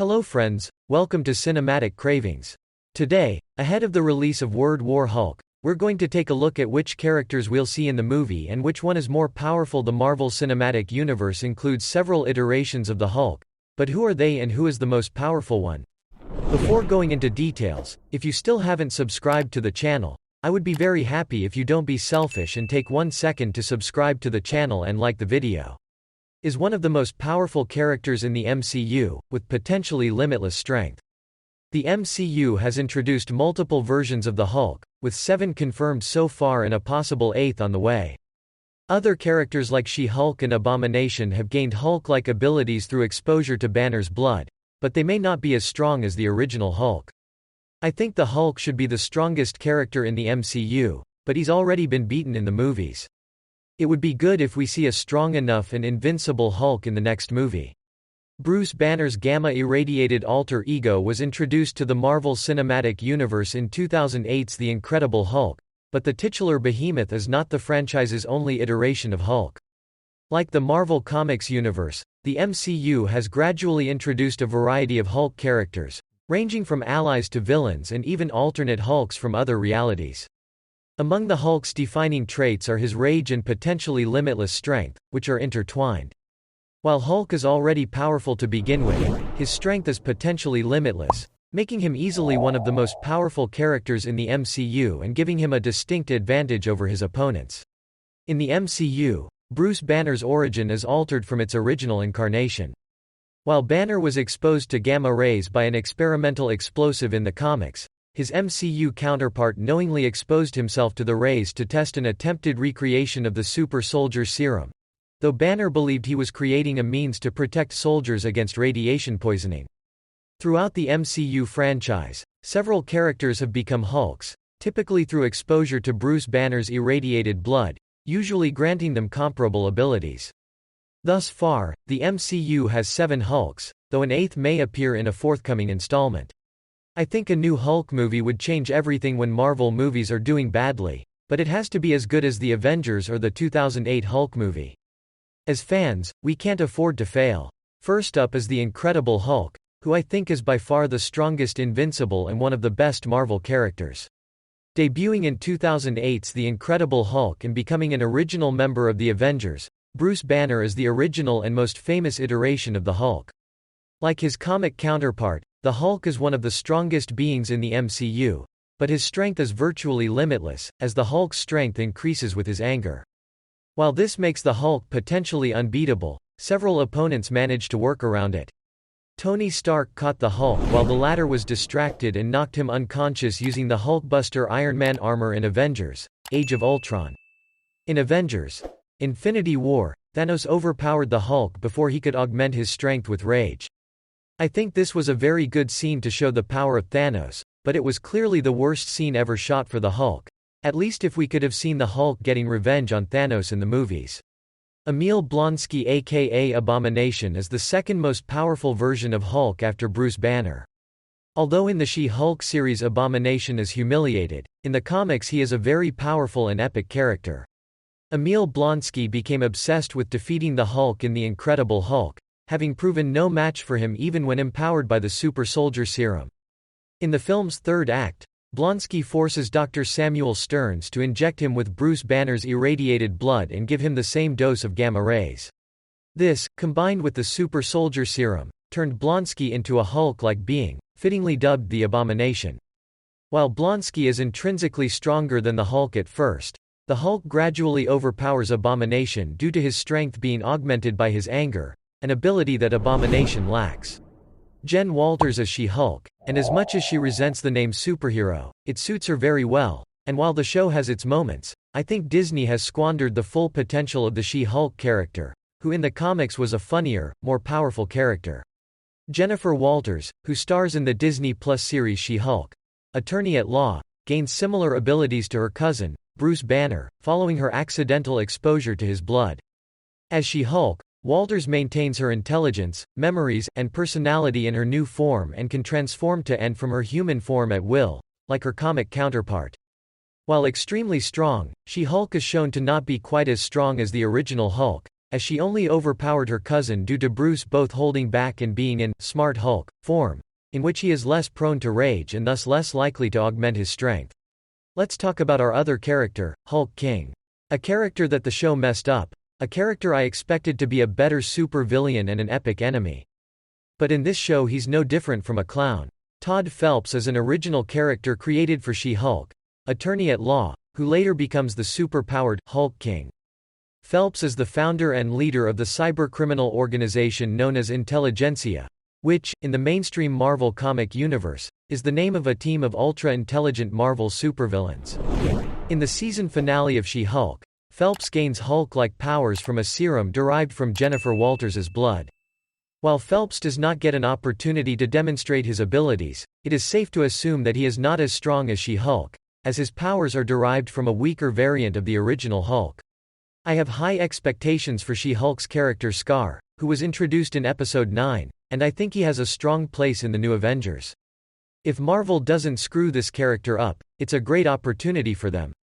Hello friends, welcome to Cinematic Cravings. Today, ahead of the release of World War Hulk, we're going to take a look at which characters we'll see in the movie and which one is more powerful. The Marvel Cinematic Universe includes several iterations of the Hulk, but who are they and who is the most powerful one? Before going into details, if you still haven't subscribed to the channel, I would be very happy if you don't be selfish and take 1 second to subscribe to the channel and like the video. Is one of the most powerful characters in the MCU, with potentially limitless strength. The MCU has introduced multiple versions of the Hulk, with 7 confirmed so far and a possible 8th on the way. Other characters like She-Hulk and Abomination have gained Hulk-like abilities through exposure to Banner's blood, but they may not be as strong as the original Hulk. I think the Hulk should be the strongest character in the MCU, but he's already been beaten in the movies. It would be good if we see a strong enough and invincible Hulk in the next movie. Bruce Banner's gamma-irradiated alter ego was introduced to the Marvel Cinematic Universe in 2008's The Incredible Hulk, but the titular behemoth is not the franchise's only iteration of Hulk. Like the Marvel Comics universe, the MCU has gradually introduced a variety of Hulk characters, ranging from allies to villains and even alternate Hulks from other realities. Among the Hulk's defining traits are his rage and potentially limitless strength, which are intertwined. While Hulk is already powerful to begin with, his strength is potentially limitless, making him easily one of the most powerful characters in the MCU and giving him a distinct advantage over his opponents. In the MCU, Bruce Banner's origin is altered from its original incarnation. While Banner was exposed to gamma rays by an experimental explosive in the comics, his MCU counterpart knowingly exposed himself to the rays to test an attempted recreation of the super soldier serum, though Banner believed he was creating a means to protect soldiers against radiation poisoning. Throughout the MCU franchise, several characters have become Hulks, typically through exposure to Bruce Banner's irradiated blood, usually granting them comparable abilities. Thus far, the MCU has 7 Hulks, though an 8th may appear in a forthcoming installment. I think a new Hulk movie would change everything when Marvel movies are doing badly, but it has to be as good as the Avengers or the 2008 Hulk movie. As fans, we can't afford to fail. First up is the Incredible Hulk, who I think is by far the strongest invincible and one of the best Marvel characters. Debuting in 2008's The Incredible Hulk and becoming an original member of the Avengers, Bruce Banner is the original and most famous iteration of the Hulk. Like his comic counterpart, the Hulk is one of the strongest beings in the MCU, but his strength is virtually limitless, as the Hulk's strength increases with his anger. While this makes the Hulk potentially unbeatable, several opponents manage to work around it. Tony Stark caught the Hulk while the latter was distracted and knocked him unconscious using the Hulkbuster Iron Man armor in Avengers: Age of Ultron. In Avengers: Infinity War, Thanos overpowered the Hulk before he could augment his strength with rage. I think this was a very good scene to show the power of Thanos, but it was clearly the worst scene ever shot for the Hulk, at least if we could have seen the Hulk getting revenge on Thanos in the movies. Emil Blonsky aka Abomination is the second most powerful version of Hulk after Bruce Banner. Although in the She-Hulk series Abomination is humiliated, in the comics he is a very powerful and epic character. Emil Blonsky became obsessed with defeating the Hulk in The Incredible Hulk, having proven no match for him even when empowered by the super soldier serum. In the film's third act, Blonsky forces Dr. Samuel Stearns to inject him with Bruce Banner's irradiated blood and give him the same dose of gamma rays. This, combined with the super soldier serum, turned Blonsky into a Hulk-like being, fittingly dubbed the Abomination. While Blonsky is intrinsically stronger than the Hulk at first, the Hulk gradually overpowers Abomination due to his strength being augmented by his anger, an ability that Abomination lacks. Jen Walters as She-Hulk, and as much as she resents the name superhero, it suits her very well, and while the show has its moments, I think Disney has squandered the full potential of the She-Hulk character, who in the comics was a funnier, more powerful character. Jennifer Walters, who stars in the Disney Plus series She-Hulk, attorney at law, gains similar abilities to her cousin, Bruce Banner, following her accidental exposure to his blood. As She-Hulk, Walters maintains her intelligence, memories, and personality in her new form and can transform to and from her human form at will, like her comic counterpart. While extremely strong, She-Hulk is shown to not be quite as strong as the original Hulk, as she only overpowered her cousin due to Bruce both holding back and being in Smart Hulk form, in which he is less prone to rage and thus less likely to augment his strength. Let's talk about our other character, Hulk King. A character that the show messed up, a character I expected to be a better super-villain and an epic enemy. But in this show he's no different from a clown. Todd Phelps is an original character created for She-Hulk, attorney at law, who later becomes the super-powered Hulk King. Phelps is the founder and leader of the cybercriminal organization known as Intelligentsia, which, in the mainstream Marvel comic universe, is the name of a team of ultra-intelligent Marvel supervillains. In the season finale of She-Hulk, Phelps gains Hulk-like powers from a serum derived from Jennifer Walters's blood. While Phelps does not get an opportunity to demonstrate his abilities, it is safe to assume that he is not as strong as She-Hulk, as his powers are derived from a weaker variant of the original Hulk. I have high expectations for She-Hulk's character Skaar, who was introduced in Episode 9, and I think he has a strong place in the new Avengers. If Marvel doesn't screw this character up, it's a great opportunity for them.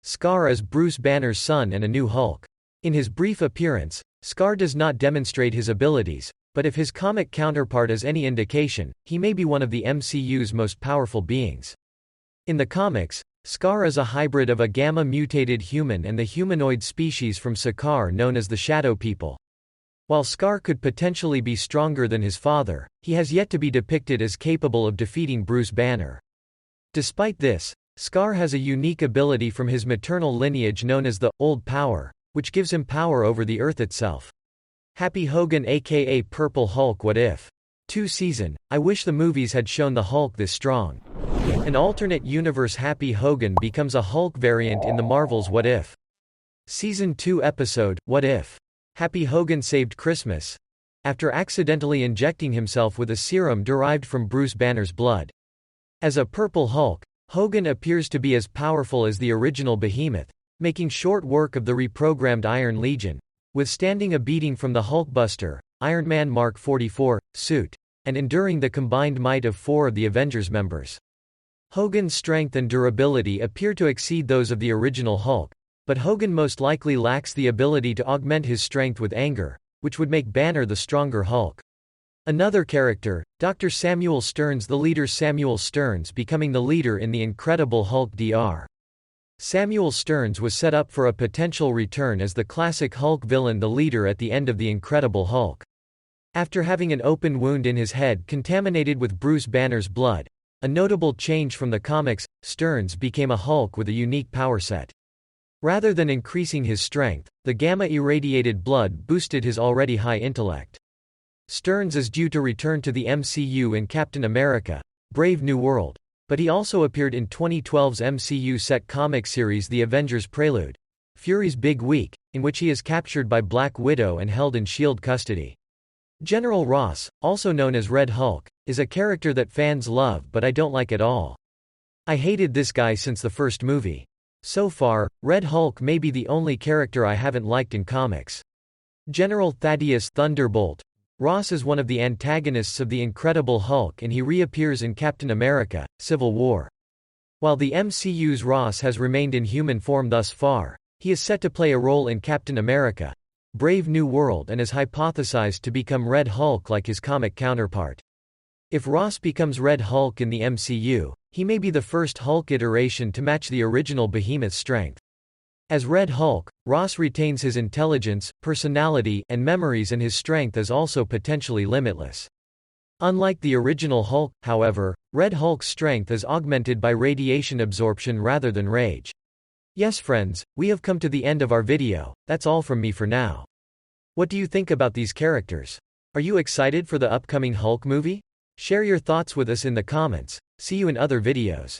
Skaar is Bruce Banner's son and a new Hulk. In his brief appearance, Skaar does not demonstrate his abilities, but if his comic counterpart is any indication, he may be one of the MCU's most powerful beings. In the comics, Skaar is a hybrid of a gamma-mutated human and the humanoid species from Skaar known as the Shadow People. While Skaar could potentially be stronger than his father, he has yet to be depicted as capable of defeating Bruce Banner. Despite this, Skaar has a unique ability from his maternal lineage known as the Old Power, which gives him power over the Earth itself. Happy Hogan aka Purple Hulk. What if? 2 season, I wish the movies had shown the Hulk this strong. An alternate universe Happy Hogan becomes a Hulk variant in the Marvel's What If? Season 2 episode, What If? Happy Hogan saved Christmas after accidentally injecting himself with a serum derived from Bruce Banner's blood. As a Purple Hulk, Hogan appears to be as powerful as the original Behemoth, making short work of the reprogrammed Iron Legion, withstanding a beating from the Hulkbuster, Iron Man Mark 44, suit, and enduring the combined might of 4 of the Avengers members. Hogan's strength and durability appear to exceed those of the original Hulk, but Hogan most likely lacks the ability to augment his strength with anger, which would make Banner the stronger Hulk. Another character, Dr. Samuel Stearns. The leader Samuel Stearns becoming the leader in the Incredible Hulk Dr. Samuel Stearns was set up for a potential return as the classic Hulk villain, the leader at the end of The Incredible Hulk. After having an open wound in his head contaminated with Bruce Banner's blood, a notable change from the comics, Stearns became a Hulk with a unique power set. Rather than increasing his strength, the gamma-irradiated blood boosted his already high intellect. Stearns is due to return to the MCU in Captain America: Brave New World, but he also appeared in 2012's MCU-set comic series The Avengers Prelude: Fury's Big Week, in which he is captured by Black Widow and held in S.H.I.E.L.D. custody. General Ross, also known as Red Hulk, is a character that fans love but I don't like at all. I hated this guy since the first movie. So far, Red Hulk may be the only character I haven't liked in comics. General Thaddeus Thunderbolt Ross is one of the antagonists of the Incredible Hulk and he reappears in Captain America: Civil War. While the MCU's Ross has remained in human form thus far, he is set to play a role in Captain America: Brave New World and is hypothesized to become Red Hulk like his comic counterpart. If Ross becomes Red Hulk in the MCU, he may be the first Hulk iteration to match the original Behemoth's strength. As Red Hulk, Ross retains his intelligence, personality, and memories, and his strength is also potentially limitless. Unlike the original Hulk, however, Red Hulk's strength is augmented by radiation absorption rather than rage. Yes friends, we have come to the end of our video. That's all from me for now. What do you think about these characters? Are you excited for the upcoming Hulk movie? Share your thoughts with us in the comments. See you in other videos.